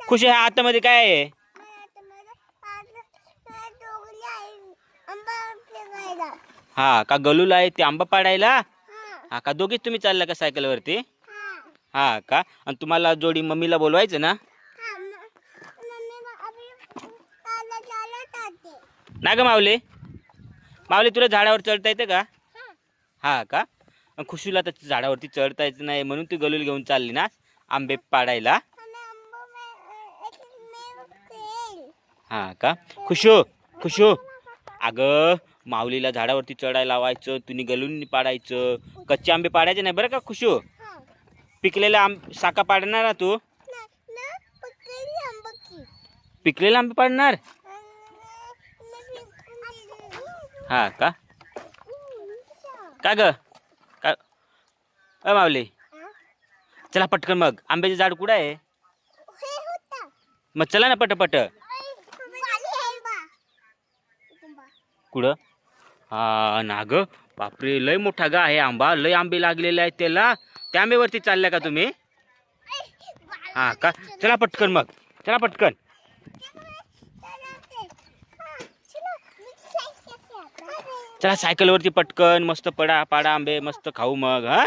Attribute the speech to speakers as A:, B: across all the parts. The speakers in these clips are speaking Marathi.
A: खुशी ह्या हातामध्ये काय आहे? हा का गलूला आहे ते आंबा पाडायला? हा का दोघीच तुम्ही चालला का सायकलवरती? हा का आणि तुम्हाला जोडी मम्मीला बोलवायचं ना? ना ग माऊली, माऊली तुला झाडावर चढता येते का? हा का खुशीला तर झाडावरती चढता येत नाही म्हणून ती गलूल घेऊन चालली ना आंबे पाडायला. हा का खुशो खुशो अगं माऊलीला झाडावरती चढायला लावायचं, तुम्ही गलून पाडायचं. कच्चे आंबे पाडायचे नाही बरं का खुशो. पिकलेले साका पाडणार ना तू? पिकलेले आंबे पाडणार? हा का का ग का माऊली चला पटकन मग आंब्याचे झाड कुठं आहे? मग चला ना पटपट. कुठं? हा ना ग बापरे लय मोठा गा आहे आंबा, लय आंबे लागलेले आहेत त्याला. त्या आंब्यावरती चालल्या का तुम्ही? हा का चला पटकन मग, चला पटकन. चला सायकलवरती पटकन मस्त पाडा आंबे मस्त खाऊ मग. हा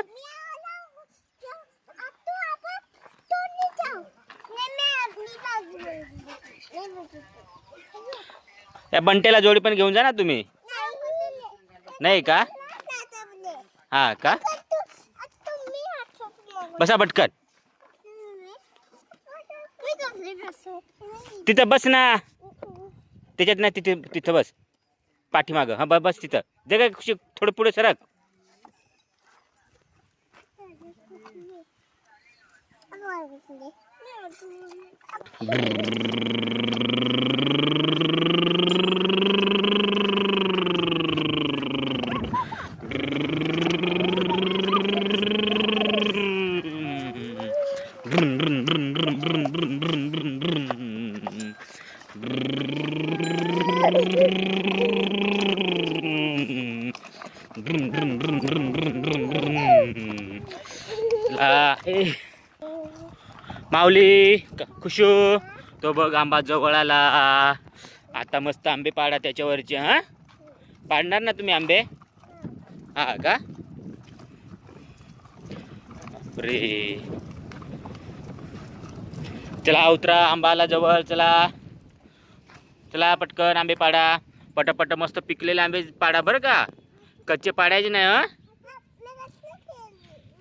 A: या बंटेला जोडी पण घेऊन जा ना तुम्ही. नाही का? हा का बसा पटकन. तिथं बस ना, त्याच्यात नाही तिथं बस पाठीमाग. हा बस तिथं जगा थोडं पुढे सरक. माऊली खुशू तो बघ आंबा जवळ आला. आता मस्त आंबे पाडा त्याच्यावरचे. हा पाडणार ना तुम्ही आंबे? हा का रे चला उतरा आंबाला जवळ. चला चला पटकन आंबे पाडा पटापट मस्त पिकलेले आंबे पाडा बरं का, कच्चे पाडायचे नाही.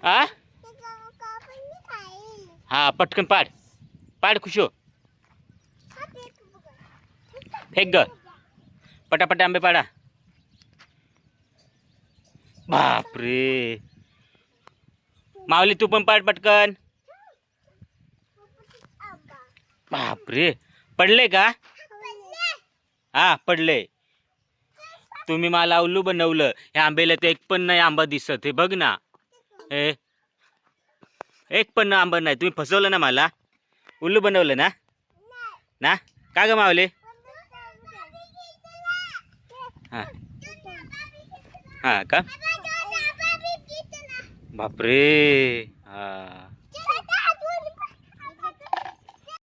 A: हा हा पटकन पाड पाड खुशो. फेक ग पटापट आंबे पाडा. बापरे माऊली तू पण पाड पटकन. बापरे पडले का? हा पडले. तुम्ही मला उल्लू बनवलं. ह्या आंब्याला तर एक पण नाही आंबा दिसत. हे बघ ना, हे एक पण आंबा नाही. तुम्ही फसवलं ना मला, उल्लू बनवलं ना. ना का ग मावले? हा हा का बापरे